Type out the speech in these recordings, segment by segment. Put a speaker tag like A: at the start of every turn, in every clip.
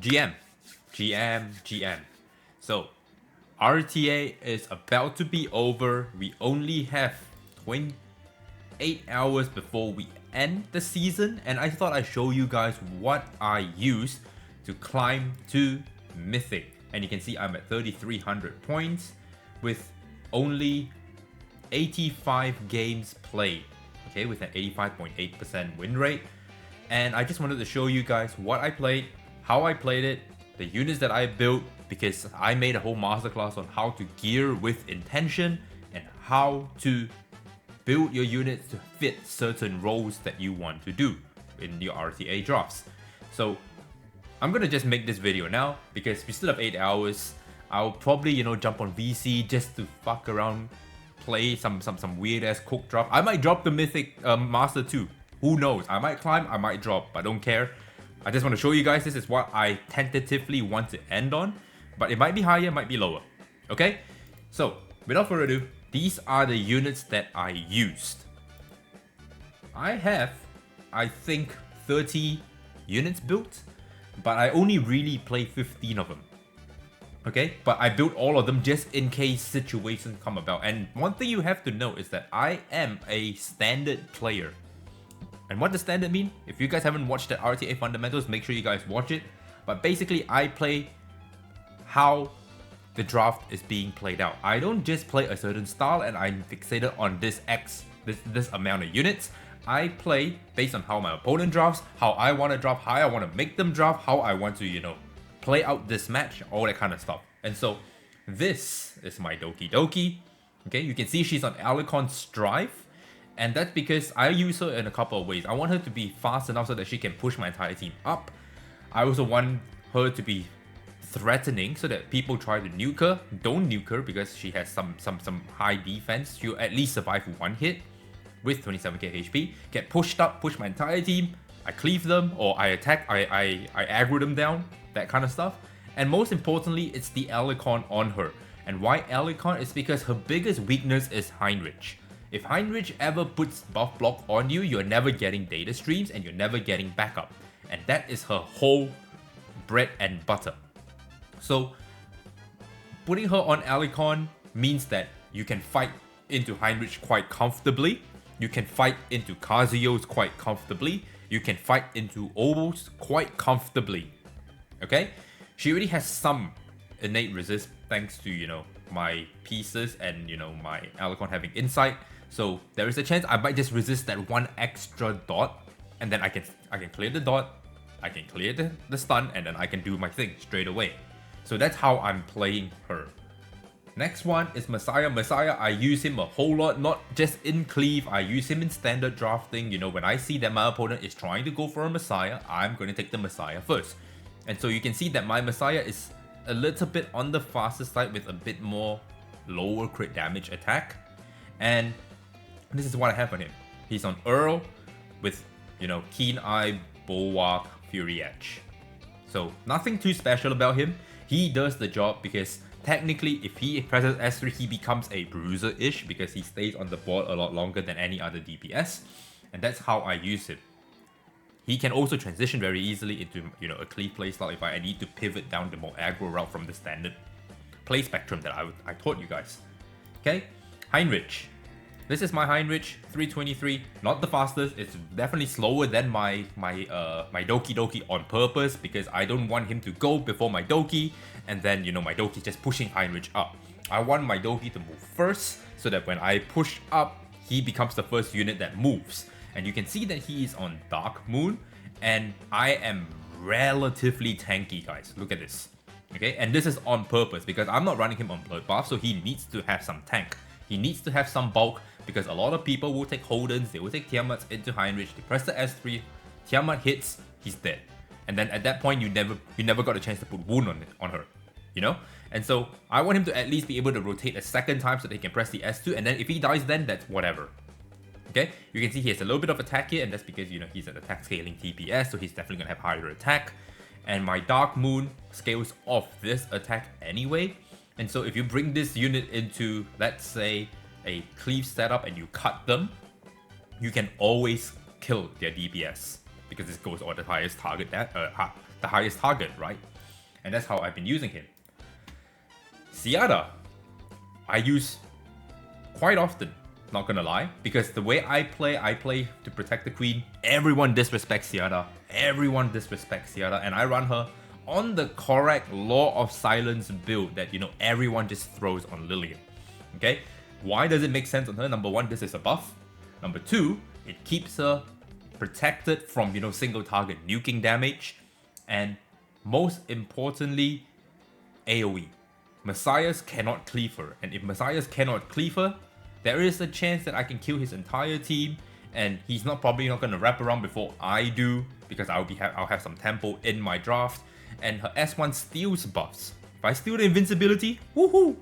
A: GM, GM. So, RTA is about to be over. We only have 28 hours before we end the season, and I thought I'd show you guys what I used to climb to Mythic. And you can see I'm at 3,300 points with only 85 games played, okay, with an 85.8% win rate. And I just wanted to show you guys what I played, how I played it, the units that I built, because I made a whole masterclass on how to gear with intention and how to build your units to fit certain roles that you want to do in your RTA drafts. So I'm gonna just make this video now because we still have 8 hours. I'll probably, jump on VC just to fuck around, play some weird ass cook drop. I might drop the Mythic Master too. Who knows? I might climb, I might drop, but I don't care. I just want to show you guys this is what I tentatively want to end on, but it might be higher, might be lower. Okay? So, without further ado, these are the units that I used. I have, I think, 30 units built, but I only really play 15 of them. Okay, but I built all of them just in case situations come about. And one thing you have to know is that I am a standard player. And what does standard mean? If you guys haven't watched that RTA Fundamentals, make sure you guys watch it. But basically, I play how the draft is being played out. I don't just play a certain style and I'm fixated on this amount of units. I play based on how my opponent drafts, how I want to draft, how I want to make them draft, how I want to, play out this match, all that kind of stuff. And so this is my Doki Doki. Okay, you can see she's on Alicon Strive, and that's because I use her in a couple of ways. I want her to be fast enough so that she can push my entire team up. I also want her to be threatening so that people try to nuke her. Don't nuke her because she has some high defense. She'll at least survive one hit with 27k HP. Get pushed up, push my entire team. I cleave them, or I attack, I aggro them down, that kind of stuff. And most importantly, it's the Alicon on her. And why Alicon is because her biggest weakness is Heinrich. If Heinrich ever puts buff block on you, you're never getting data streams and you're never getting backup. And that is her whole bread and butter. So putting her on Alicon means that you can fight into Heinrich quite comfortably. You can fight into Kazuyo's quite comfortably. You can fight into Obos quite comfortably. Okay? She already has some innate resist thanks to, my pieces and, my Alicon having insight. So there is a chance I might just resist that one extra dot, and then I can clear the dot, I can clear the stun, and then I can do my thing straight away. So that's how I'm playing her. Next one is Messiah. Messiah, I use him a whole lot, not just in cleave, I use him in standard drafting. When I see that my opponent is trying to go for a Messiah, I'm going to take the Messiah first. And so you can see that my Messiah is a little bit on the faster side with a bit more lower crit damage attack. And this is what I have on him. He's on Earl with, Keen Eye, Bulwark, Fury Edge. So nothing too special about him. He does the job because technically, if he presses S3, he becomes a bruiser-ish because he stays on the board a lot longer than any other DPS. And that's how I use him. He can also transition very easily into, a cleave playstyle if I need to pivot down the more aggro route from the standard play spectrum that I taught you guys. Okay, Heinrich. This is my Heinrich, 323. Not the fastest. It's definitely slower than my Doki Doki on purpose because I don't want him to go before my Doki, and then my Doki just pushing Heinrich up. I want my Doki to move first so that when I push up, he becomes the first unit that moves. And you can see that he is on Dark Moon, and I am relatively tanky, guys. Look at this. Okay, and this is on purpose because I'm not running him on Bloodbath, so he needs to have some tank. He needs to have some bulk because a lot of people will take Holdens, they will take Tiamats into Heinrich, they press the S3, Tiamat hits, he's dead. And then at that point, you never got a chance to put wound on her, And so I want him to at least be able to rotate a second time so that he can press the S2, and then if he dies, then that's whatever. Okay, you can see he has a little bit of attack here, and that's because he's an attack scaling TPS, so he's definitely gonna have higher attack. And my Dark Moon scales off this attack anyway. And so if you bring this unit into, let's say, a cleave setup and you cut them, you can always kill their DPS because this goes on the highest target the highest target, right? And that's how I've been using him. Ciara, I use quite often, not gonna lie, because the way I play to protect the queen. Everyone disrespects Ciara, and I run her on the correct Law of Silence build that, you know, everyone just throws on Lillian. Okay? Why does it make sense on her? Number one, this is a buff. Number two, it keeps her protected from, you know, single target nuking damage. And most importantly, AoE. Messiahs cannot cleave her. And if Messiahs cannot cleave her, there is a chance that I can kill his entire team. And he's probably not going to wrap around before I do, because I'll have some tempo in my draft. And her S1 steals buffs. If I steal the invincibility, woohoo!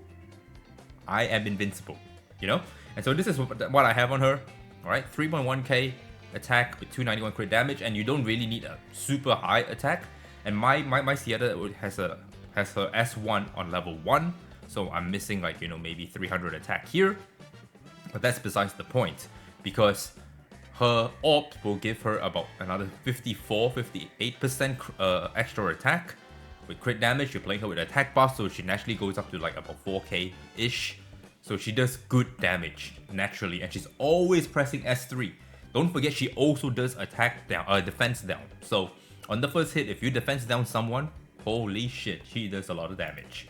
A: I am invincible, you know? And so this is what I have on her. Alright, 3.1k attack with 291 crit damage, and you don't really need a super high attack. And my Ciara has her S1 on level 1, so I'm missing like, you know, maybe 300 attack here. But that's besides the point, because her AWP will give her about another 58% extra attack. With crit damage, you're playing her with attack buff, so she naturally goes up to like about 4k-ish. So she does good damage naturally, and she's always pressing S3. Don't forget, she also does defense down. So on the first hit, if you defense down someone, holy shit, she does a lot of damage.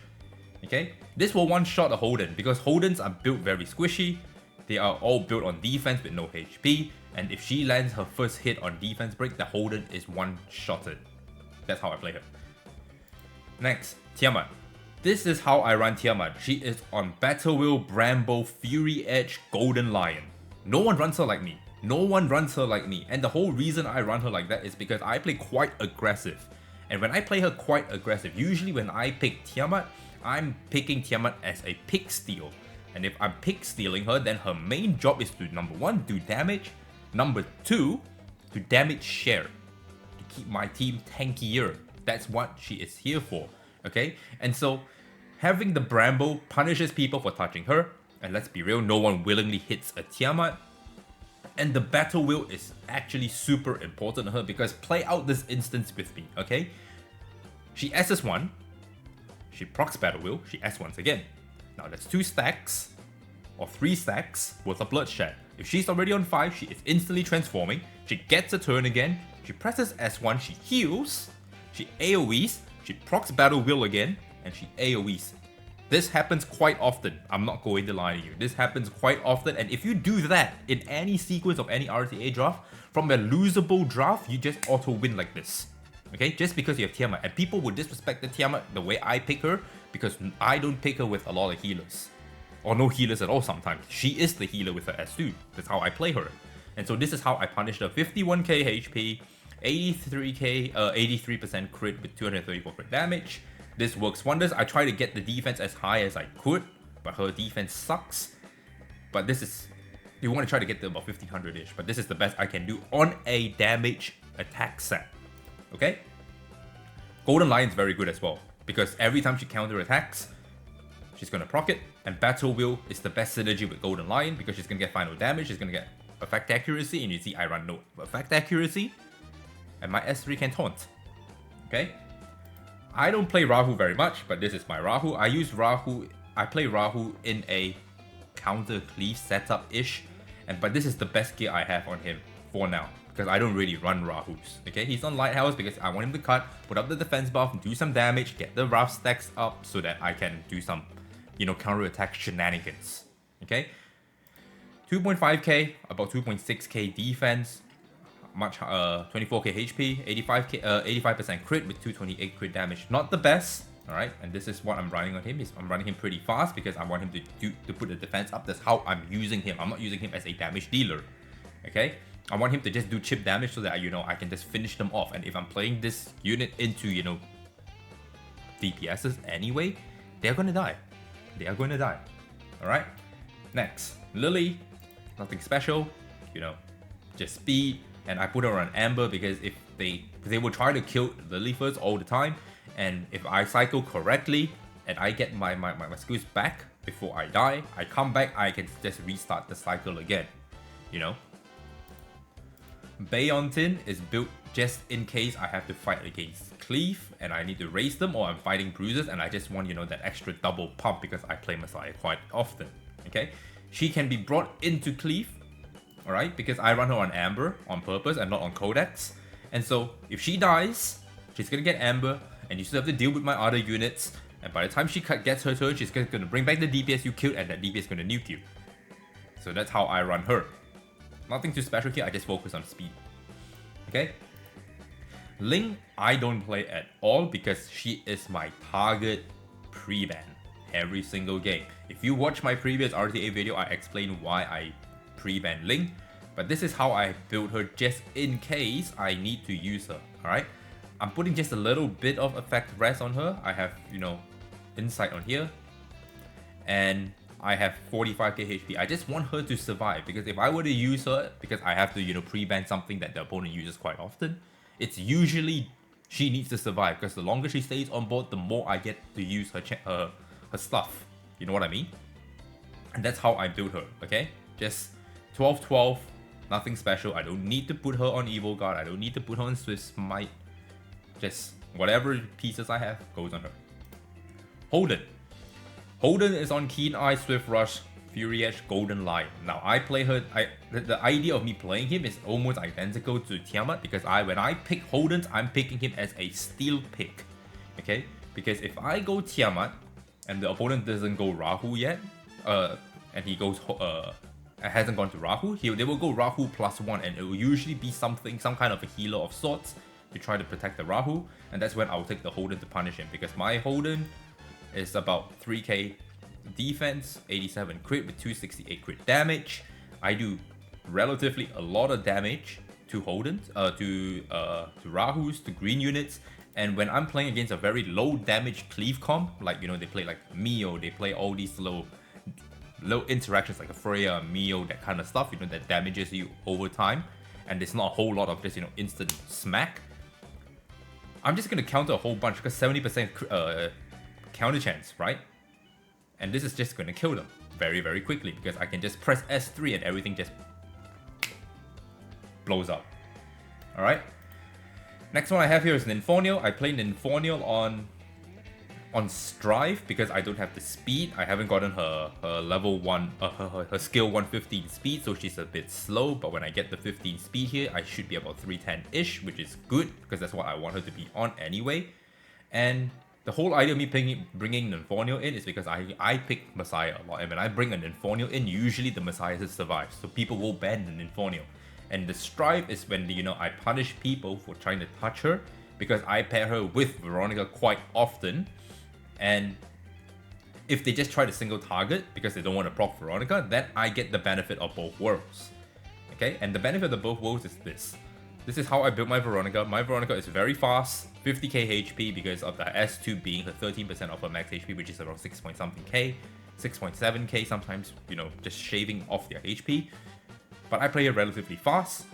A: Okay, this will one-shot a Holden, because Holdens are built very squishy. They are all built on defense with no HP, and if she lands her first hit on defense break, the Holden is one-shotted. That's how I play her. Next, Tiamat. This is how I run Tiamat. She is on Battle Wheel, Bramble, Fury Edge, Golden Lion. No one runs her like me. And the whole reason I run her like that is because I play quite aggressive. And when I play her quite aggressive, usually when I pick Tiamat, I'm picking Tiamat as a pick steal. And if I'm pick stealing her, then her main job is to, number one, do damage. Number two, to damage share. To keep my team tankier. That's what she is here for. Okay? And so, having the Bramble punishes people for touching her. And let's be real, no one willingly hits a Tiamat. And the Battle Wheel is actually super important to her, because play out this instance with me, okay? She SS1, she procs Battle Wheel, she S1s again. Now that's 2 stacks, or 3 stacks, worth of bloodshed. If she's already on 5, she is instantly transforming, she gets a turn again, she presses S1, she heals, she AoEs, she procs Battle Wheel again, and she AoEs. This happens quite often, I'm not going to lie to you. This happens quite often, and if you do that in any sequence of any RTA draft, from a losable draft, you just auto-win like this. Okay, just because you have Tiamat. And people would disrespect the Tiamat the way I pick her, because I don't pick her with a lot of healers. Or no healers at all sometimes. She is the healer with her S2. That's how I play her. And so this is how I punish her. 51k HP, 83% crit with 234 crit damage. This works wonders. I try to get the defense as high as I could, but her defense sucks. But this is, you want to try to get to about 1500-ish, but this is the best I can do on a damage attack set. Okay? Golden Lion's very good as well, because every time she counter attacks, she's gonna proc it, and Battle Wheel is the best synergy with Golden Lion, because she's gonna get final damage, she's gonna get effect accuracy, and you see I run no effect accuracy, and my S3 can taunt. Okay? I don't play Rahu very much, but this is my Rahu. I play Rahu in a counter cleave setup-ish, but this is the best gear I have on him for now, because I don't really run Rahus. Okay, he's on Lighthouse because I want him to cut, put up the defense buff, do some damage, get the rough stacks up so that I can do some, you know, counter-attack shenanigans. Okay, 2.5k, about 2.6k defense, much 24k HP, 85% crit with 228 crit damage. Not the best, all right. And this is what I'm running on him. I'm running him pretty fast because I want him to put the defense up. That's how I'm using him. I'm not using him as a damage dealer. Okay, I want him to just do chip damage so that I can just finish them off. And if I'm playing this unit into DPSs anyway, they're gonna die. They are going to die. All right. Next, Lily, nothing special. Just speed. And I put her on Amber because if they will try to kill Lily first all the time, and if I cycle correctly and I get my skills back before I die, I come back, I can just restart the cycle again. Baeontin is built just in case I have to fight against Cleave and I need to raise them, or I'm fighting bruisers and I just want, you know, that extra double pump because I play Messiah quite often. Okay, she can be brought into Cleave, alright, because I run her on Amber on purpose and not on Codex. And so if she dies, she's gonna get Amber and you still have to deal with my other units, and by the time she gets her turn, she's gonna bring back the DPS you killed and that DPS is gonna nuke you. So that's how I run her. Nothing too special here, I just focus on speed. Okay? Ling, I don't play at all because she is my target pre-ban every single game. If you watch my previous RTA video, I explained why I pre-ban Ling, but this is how I build her just in case I need to use her, alright? I'm putting just a little bit of effect rest on her. I have, you know, insight on here, and I have 45k HP. I just want her to survive because if I were to use her, because I have to, you know, pre-ban something that the opponent uses quite often, it's usually she needs to survive because the longer she stays on board, the more I get to use her stuff. You know what I mean? And that's how I build her, okay? Just 12-12, nothing special. I don't need to put her on Evil Guard. I don't need to put her on Swiss Might. Just whatever pieces I have goes on her. Holden. Holden is on Keen Eye, Swift Rush, Fury Edge, Golden Lion. Now I play her, the idea of me playing him is almost identical to Tiamat because when I pick Holdens, I'm picking him as a steal pick. Okay? Because if I go Tiamat and the opponent doesn't go Rahu yet, and he goes hasn't gone to Rahu, they will go Rahu +1 and it will usually be some kind of a healer of sorts to try to protect the Rahu, and that's when I'll take the Holden to punish him because my Holden is about 3k defense, 87 crit with 268 crit damage. I do relatively a lot of damage to Holdens, to Rahus, to green units, and when I'm playing against a very low damage cleave comp, like, you know, they play like Mio, they play all these low interactions like a Freya, Mio, that kind of stuff, you know, that damages you over time, and there's not a whole lot of just, you know, instant smack. I'm just gonna counter a whole bunch because 70% counter chance, right? And this is just gonna kill them very, very quickly because I can just press S3 and everything just blows up. Alright. Next one I have here is Nymphonial. I play Nymphonial on Strive because I don't have the speed. I haven't gotten her level 1, her skill 115 speed, so she's a bit slow, but when I get the 15 speed here, I should be about 310-ish, which is good because that's what I want her to be on anyway. And the whole idea of me bringing Nymphonial in is because I pick Messiah a lot, and when I bring a Nymphonial in, usually the Messiah survives, so people will ban the Nymphonial. And the Strive is when, you know, I punish people for trying to touch her because I pair her with Veronica quite often. And if they just try to single target because they don't want to proc Veronica, then I get the benefit of both worlds. Okay, and the benefit of both worlds is this. This is how I built my Veronica. My Veronica is very fast, 50k HP because of the S2 being her 13% of her max HP, which is around 6 point something k, 6.7k sometimes, you know, just shaving off their HP. But I play her relatively fast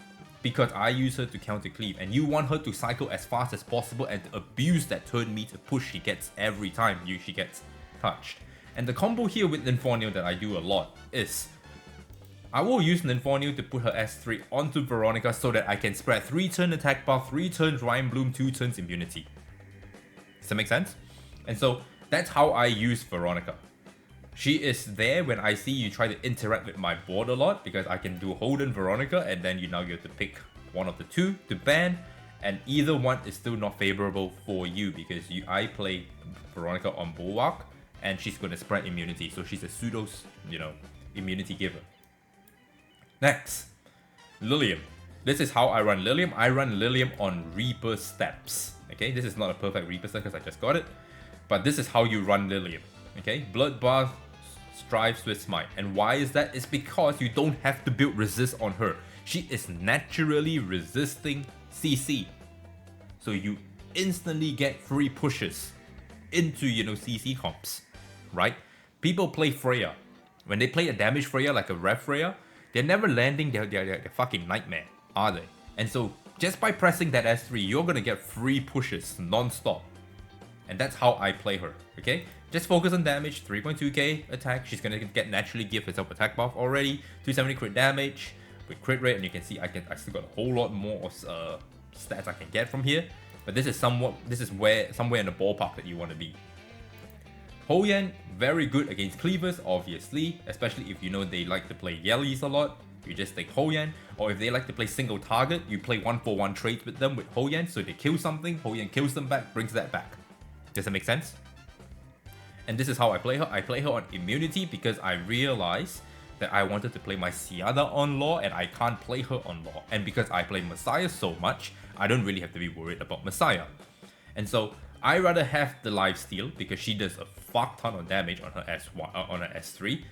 A: because I use her to counter cleave, and you want her to cycle as fast as possible and to abuse that turn meter push she gets every time she gets touched. And the combo here with Nymphonial that I do a lot is I will use Nymphonial to put her S3 onto Veronica so that I can spread 3 turn attack buff, 3 turns Ryan Bloom, 2 turns immunity. Does that make sense? And so that's how I use Veronica. She is there when I see you try to interact with my board a lot because I can do Holden, Veronica, and then you have to pick one of the two to ban, and either one is still not favorable for you because I play Veronica on Bulwark and she's going to spread immunity, so she's a pseudo, you know, immunity giver. Next, Lilium. This is how I run Lilium. I run Lilium on Reaper steps. Okay, this is not a perfect Reaper step because I just got it, but this is how you run Lilium. Okay, Bloodbath, Strive, Swiss Might. And why is that? It's because you don't have to build resist on her. She is naturally resisting CC. So you instantly get free pushes into, you know, CC comps, right? People play Freya. When they play a damage Freya like a Rev Freya, they're never landing their fucking nightmare, are they? And so just by pressing that S3, you're gonna get free pushes non-stop. And that's how I play her, okay? Just focus on damage, 3.2k attack. She's gonna naturally give herself attack buff already, 270 crit damage. with crit rate, and you can see I still got a whole lot more stats I can get from here. But this is somewhere in the ballpark that you want to be. Hoyan, very good against cleavers, obviously, especially if you know they like to play Yellies a lot. You just take Hoyan, or if they like to play single target, you play 1-for-1 trades with them with Hoyan, so they kill something, Hoyan kills them back, brings that back. Does that make sense? And this is how I play her. I play her on immunity because I realized that I wanted to play my Siada on Law and I can't play her on Law. And because I play Messiah so much, I don't really have to be worried about Messiah. And so I rather have the lifesteal because she does a fuck ton of damage on her S3.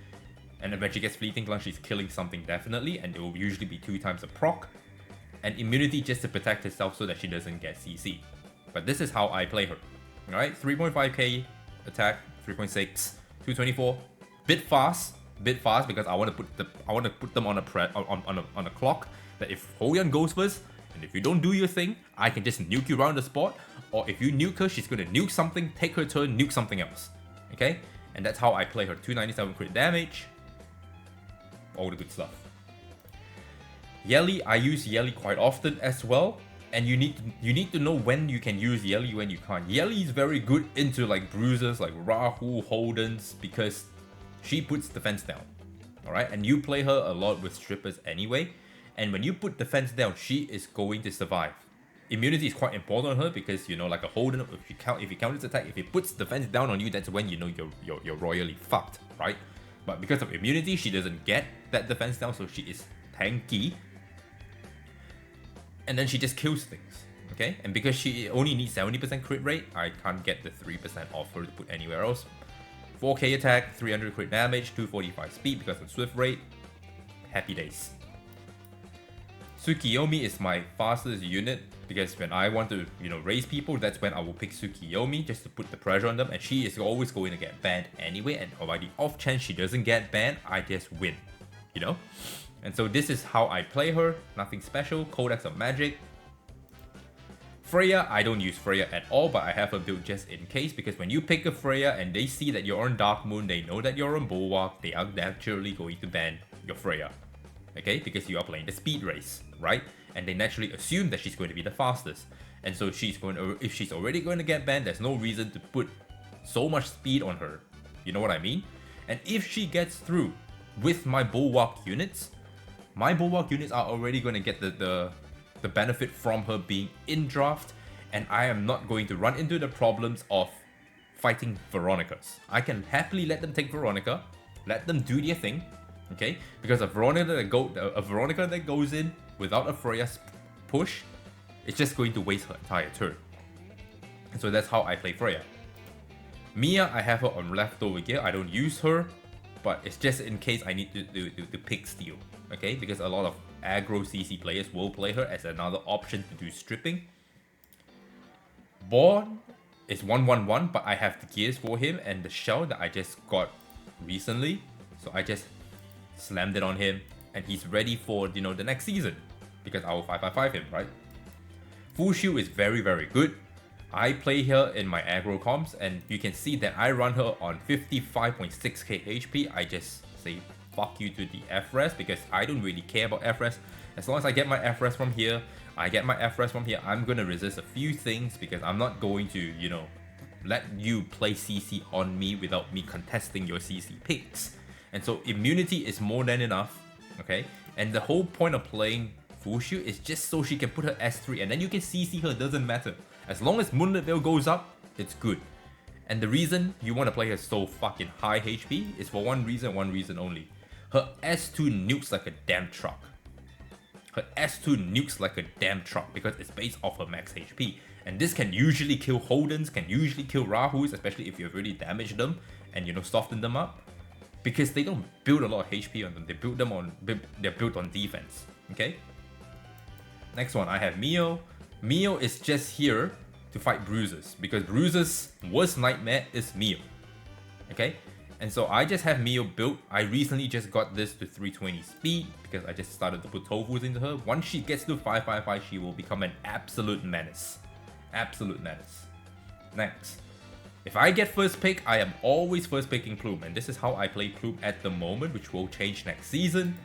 A: And then when she gets Fleeting Glance, she's killing something definitely, and it will usually be 2 times a proc. And immunity just to protect herself so that she doesn't get CC. But this is how I play her. Alright, 3.5k attack, 3.6, 224. Bit fast because I want to put them on a clock that if Hoyan goes first, and if you don't do your thing, I can just nuke you around the spot. Or if you nuke her, she's gonna nuke something, take her turn, nuke something else. Okay? And that's how I play her. 297 crit damage. All the good stuff. Yelly, I use Yelly quite often as well. And you need to know when you can use Yelly, when you can't. Yelly is very good into like bruisers, like Rahu, Holdens, because she puts defense down. Alright? And you play her a lot with strippers anyway. And when you put defense down, she is going to survive. Immunity is quite important on her because, you know, like a Holden, if you count its attack, if it puts defense down on you, that's when you know you're royally fucked, right? But because of immunity, she doesn't get that defense down, so she is tanky. And then she just kills things, okay? And because she only needs 70% crit rate, I can't get the 3% off her to put anywhere else. 4k attack, 300 crit damage, 245 speed because of swift rate. Happy days. Tsukiyomi is my fastest unit because when I want to, you know, raise people, that's when I will pick Tsukiyomi just to put the pressure on them, and she is always going to get banned anyway, and by the off chance she doesn't get banned, I just win, you know? And so this is how I play her, nothing special. Codex of Magic. Freya, I don't use Freya at all, but I have her built just in case, because when you pick a Freya and they see that you're on Dark Moon, they know that you're on Bulwark, they are naturally going to ban your Freya. Okay, because you are playing the speed race, right? And they naturally assume that she's going to be the fastest. And so she's going to, if she's already going to get banned, there's no reason to put so much speed on her. You know what I mean? And if she gets through with my Bulwark units are already going to get the benefit from her being in draft, and I am not going to run into the problems of fighting Veronicas. I can happily let them take Veronica, let them do their thing, okay? Because a Veronica that goes in without a Freya's push, it's just going to waste her entire turn. And so that's how I play Freya. Mia, I have her on leftover gear. I don't use her, but it's just in case I need to pick steal, okay? Because a lot of aggro CC players will play her as another option to do stripping. Born is 1/1/1, but I have the gears for him and the shell that I just got recently. So I just slammed it on him, and he's ready for, you know, the next season, because I will 5/5 him, right? Full shield is very, very good. I play her in my aggro comps, and you can see that I run her on 55.6k HP. I just say fuck you to the FRES because I don't really care about FRES. As long as I get my FRES from here, I'm gonna resist a few things because I'm not going to, you know, let you play CC on me without me contesting your CC picks. And so immunity is more than enough, okay? And the whole point of playing Full Shield is just so she can put her S3 and then you can CC her, doesn't matter. As long as Moonlit Veil goes up, it's good. And the reason you want to play her so fucking high HP is for one reason only. Her S2 nukes like a damn truck. Because it's based off her max HP. And this can usually kill Holdens, can usually kill Rahus, especially if you've really damaged them and, you know, softened them up. Because they don't build a lot of HP on them, they're built on defense, okay? Next one, I have Mio. Mio is just here to fight bruisers, because bruisers' worst nightmare is Mio, okay? And so I just have Mio built. I recently just got this to 320 speed because I just started to put tofus into her. Once she gets to 555, she will become an absolute menace. Next. If I get first pick, I am always first picking Plume, and this is how I play Plume at the moment, which will change next season.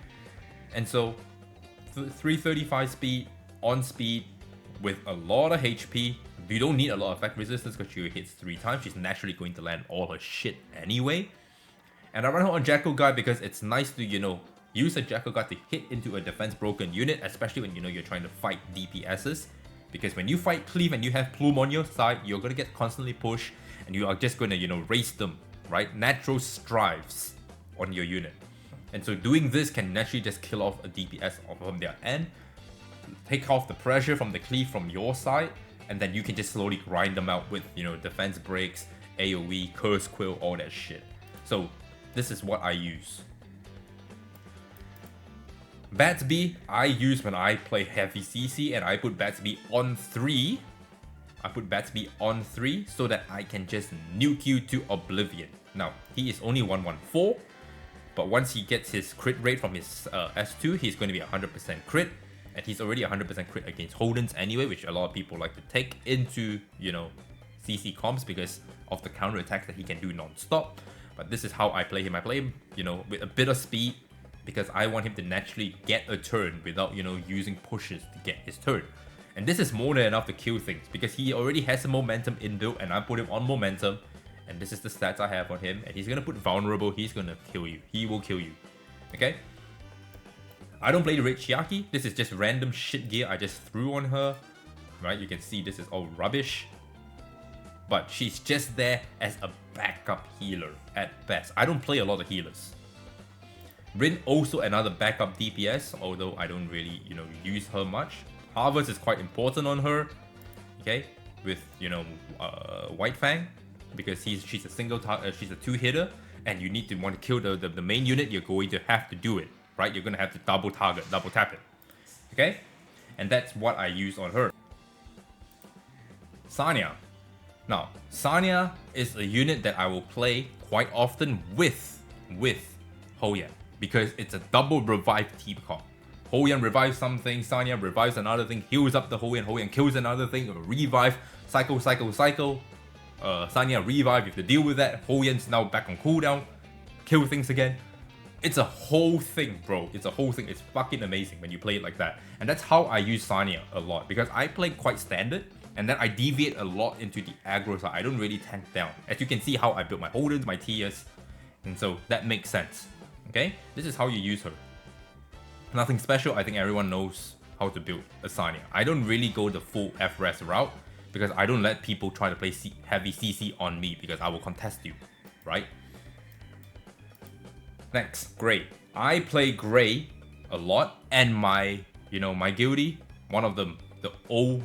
A: And so 335 speed, on speed, with a lot of HP. You don't need a lot of effect resistance because she hits 3 times. She's naturally going to land all her shit anyway. And I run her on Jackal Guard because it's nice to, use a Jackal Guard to hit into a defense broken unit, especially when, you're trying to fight DPSs. Because when you fight Cleave and you have Plume on your side, you're going to get constantly pushed and you are just going to, race them, right? Natural strives on your unit. And so doing this can naturally just kill off a DPS from their end, take off the pressure from the Cleave from your side, and then you can just slowly grind them out with, defense breaks, AoE, Curse Quill, all that shit. So this is what I use. Batsby, I use when I play heavy CC and I put Batsby on 3. I put Batsby on 3 so that I can just nuke you to oblivion. Now, he is only 114, but once he gets his crit rate from his S2, he's going to be 100% crit. And he's already 100% crit against Holdens anyway, which a lot of people like to take into, CC comps because of the counter attacks that he can do non-stop. But this is how I play him. I play him, with a bit of speed because I want him to naturally get a turn without, using pushes to get his turn. And this is more than enough to kill things because he already has some momentum inbuilt and I put him on momentum. And this is the stats I have on him. And he's going to put vulnerable. He's going to kill you. He will kill you. Okay? I don't play the Red Chiaki. This is just random shit gear I just threw on her. Right? You can see this is all rubbish. But she's just there as a backup healer at best. I don't play a lot of healers. Rin also another backup DPS, although I don't really, use her much. Harvest is quite important on her. Okay? With, White Fang. Because she's a single target, she's a 2-hitter. And you need to want to kill the main unit, you're going to have to do it. Right? You're going to have to double target, double tap it. Okay? And that's what I use on her. Sanya. Now, Sanya is a unit that I will play quite often with Hoyan. Because it's a double revive team comp. Hoyan revives something, Sanya revives another thing, heals up the Hoyan, Hoyan kills another thing, revive, cycle. Sanya revive, you have to deal with that. Hoyan's now back on cooldown, kill things again. It's a whole thing, bro. It's a whole thing. It's fucking amazing when you play it like that. And that's how I use Sanya a lot. Because I play quite standard. And then I deviate a lot into the aggro side. I don't really tank down. As you can see how I built my Holdens, my Tias. And so that makes sense. Okay? This is how you use her. Nothing special. I think everyone knows how to build a Sanya. I don't really go the full FRS route. Because I don't let people try to play heavy CC on me. Because I will contest you. Right? Next, Grey. I play Grey a lot, and my guildie, one of them, the old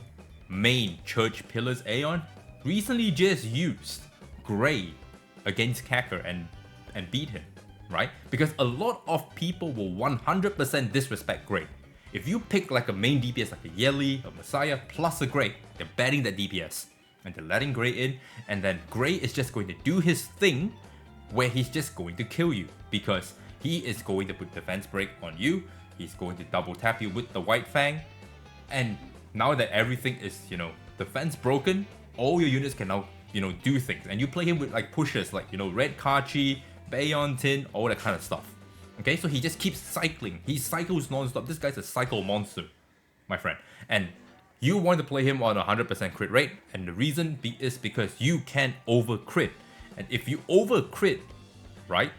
A: main church pillars Aeon, recently just used Grey against Kacker and beat him, right? Because a lot of people will 100% disrespect Grey. If you pick like a main DPS like a Yeli, a Messiah, plus a Grey, they're banning that DPS. And they're letting Grey in, and then Grey is just going to do his thing where he's just going to kill you because he is going to put defense break on you, he's going to double tap you with the White Fang, and now that everything is, defense broken, all your units can now, do things. And you play him with like pushes like, Red Kachi, Bayon Tin, all that kind of stuff. Okay, so he just keeps cycling. He cycles non-stop. This guy's a cycle monster, my friend. And you want to play him on 100% crit rate, and the reason is because you can over crit. And if you over crit, right,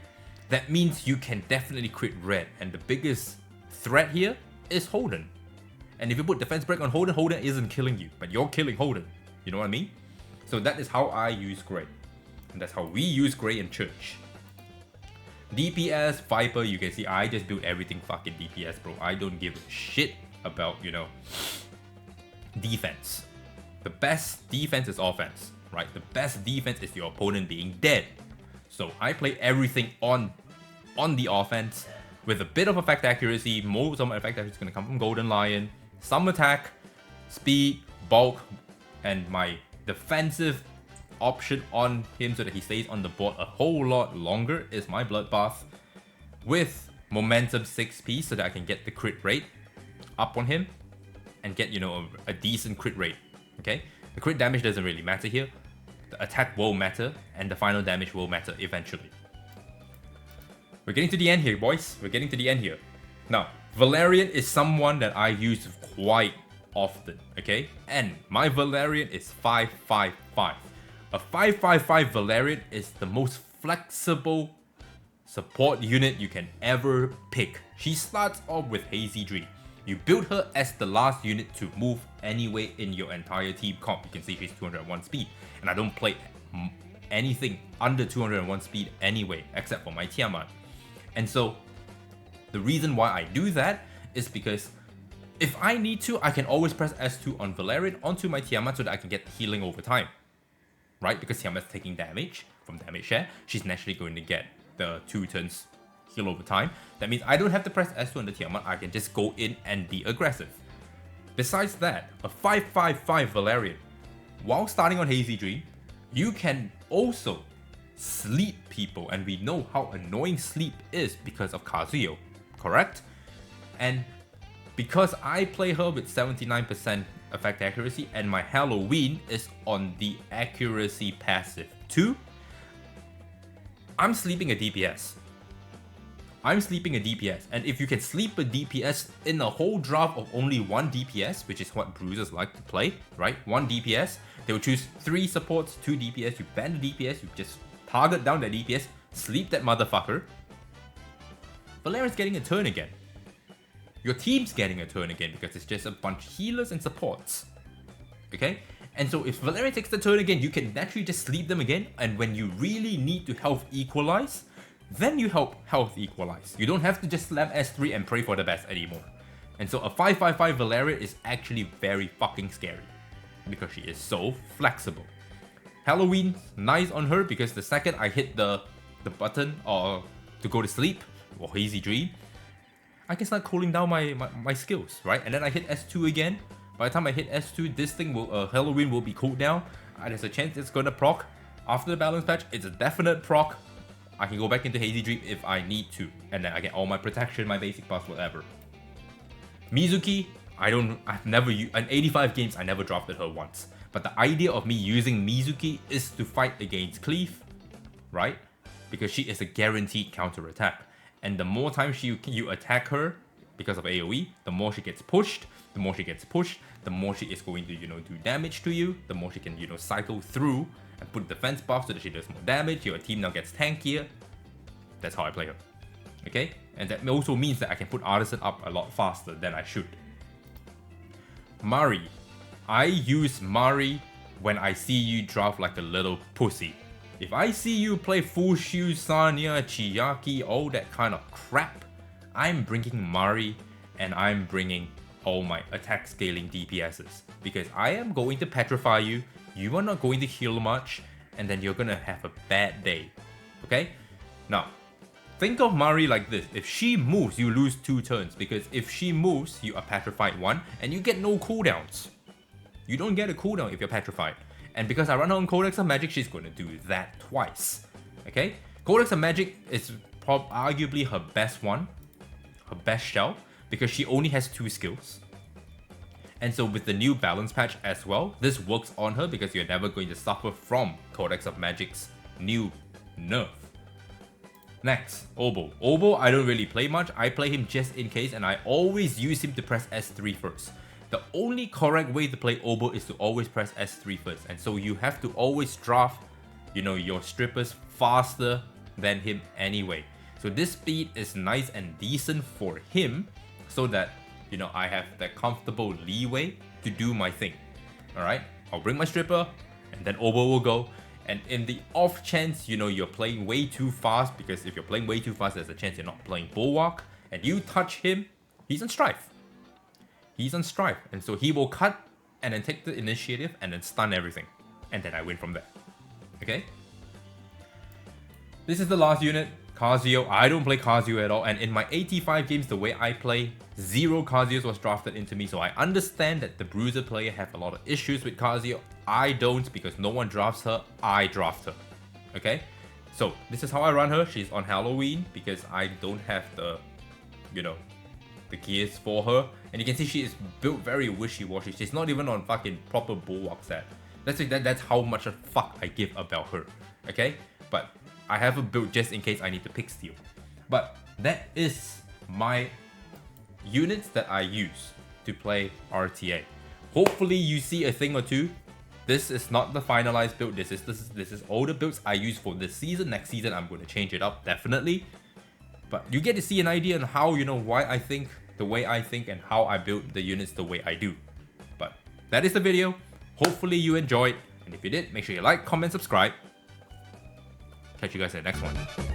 A: that means you can definitely crit red. And the biggest threat here is Holden. And if you put defense break on Holden, Holden isn't killing you, but you're killing Holden. You know what I mean? So that is how I use Grey. And that's how we use Grey in church. DPS, Viper, you can see I just build everything fucking DPS, bro. I don't give a shit about, defense. The best defense is offense, right? The best defense is your opponent being dead. So I play everything on the offense with a bit of effect accuracy. Most of my effect accuracy is going to come from Golden Lion. Some attack, speed, bulk, and my defensive option on him so that he stays on the board a whole lot longer is my Bloodbath with momentum 6p so that I can get the crit rate up on him and get, a decent crit rate. Okay? The crit damage doesn't really matter here. The attack will matter and the final damage will matter eventually. We're getting to the end here, boys. We're getting to the end here. Now, Valerian is someone that I use quite often, okay? And my Valerian is 555. A 555 Valerian is the most flexible support unit you can ever pick. She starts off with Hazy Dream. You build her as the last unit to move anyway in your entire team comp. You can see she's 201 speed, and I don't play anything under 201 speed anyway, except for my Tiamat. And so, the reason why I do that is because if I need to, I can always press S2 on Valerian onto my Tiamat so that I can get healing over time. Right? Because Tiamat's taking damage from damage share, she's naturally going to get the 2 turns heal over time. That means I don't have to press S2 on the Tiamat, I can just go in and be aggressive. Besides that, a 555 Valerian, while starting on Hazy Dream, you can also sleep people, and we know how annoying sleep is because of Kazuyo, correct? And because I play her with 79% effect accuracy and my Halloween is on the accuracy passive too, I'm sleeping a DPS. I'm sleeping a DPS, and if you can sleep a DPS in a whole draft of only 1 DPS, which is what bruisers like to play, right? 1 DPS, they will choose 3 supports, 2 DPS, you ban the DPS, you just target down that DPS, sleep that motherfucker. Valerian's getting a turn again. Your team's getting a turn again because it's just a bunch of healers and supports. Okay? And so if Valerian takes the turn again, you can naturally just sleep them again, and when you really need to health equalize, then you help health equalize. You don't have to just slam S3 and pray for the best anymore. And so a 555 Valerian is actually very fucking scary because she is so flexible. Halloween, nice on her because the second I hit the button or to go to sleep or Hazy Dream, I can start cooling down my skills, right? And then I hit S2 again. By the time I hit S2, this thing will Halloween will be cooled down. There's a chance it's gonna proc. After the balance patch, it's a definite proc. I can go back into Hazy Dream if I need to, and then I get all my protection, my basic buffs, whatever. Mizuki, I've never used, in 85 games I never drafted her once. But the idea of me using Mizuki is to fight against Cleave, right? Because she is a guaranteed counter attack. And the more times you attack her because of AoE, the more she gets pushed, the more she gets pushed, the more she is going to, do damage to you, the more she can, cycle through and put defense buff so that she does more damage, your team now gets tankier. That's how I play her. Okay? And that also means that I can put Artisan up a lot faster than I should. Mari. I use Mari when I see you draft like a little pussy. If I see you play Fushu, Sanya, Chiyaki, all that kind of crap, I'm bringing Mari and I'm bringing all my attack scaling DPSs. Because I am going to petrify you, you are not going to heal much, and then you're gonna have a bad day. Okay? Now, think of Mari like this. If she moves, you lose 2 turns. Because if she moves, you are petrified 1, and you get no cooldowns. You don't get a cooldown if you're petrified. And because I run her on Codex of Magic, she's going to do that twice. Okay? Codex of Magic is arguably her best one. Her best shell. Because she only has 2 skills. And so with the new balance patch as well, this works on her because you're never going to suffer from Codex of Magic's new nerf. Next, Obo. Obo, I don't really play much. I play him just in case, and I always use him to press S3 first. The only correct way to play Obo is to always press S3 first. And so you have to always draft, your strippers faster than him anyway. So this speed is nice and decent for him so that, I have that comfortable leeway to do my thing. Alright, I'll bring my stripper and then Obo will go. And in the off chance, you're playing way too fast, because if you're playing way too fast, there's a chance you're not playing Bulwark, and you touch him, he's on Strife. He's on Strife, and so he will cut and then take the initiative and then stun everything. And then I win from there. Okay? This is the last unit, Kazuyo. I don't play Kazuyo at all, and in my 85 games, the way I play, 0 Kazuyos was drafted into me, so I understand that the Bruiser player have a lot of issues with Kazuyo. I don't, because no one drafts her, I draft her. Okay? So, this is how I run her. She's on Halloween, because I don't have the, the gears for her. And you can see she is built very wishy-washy. She's not even on fucking proper Bulwark set. That's how much a fuck I give about her. Okay? But I have a build just in case I need to pick steal. But that is my units that I use to play RTA. Hopefully you see a thing or two. This is not the finalized build. This is all the builds I use for this season. Next season I'm going to change it up definitely. But you get to see an idea on how, you know, why I think the way I think and how I build the units the way I do. But that is the video. Hopefully you enjoyed. And if you did, make sure you like, comment, subscribe. Catch you guys in the next one.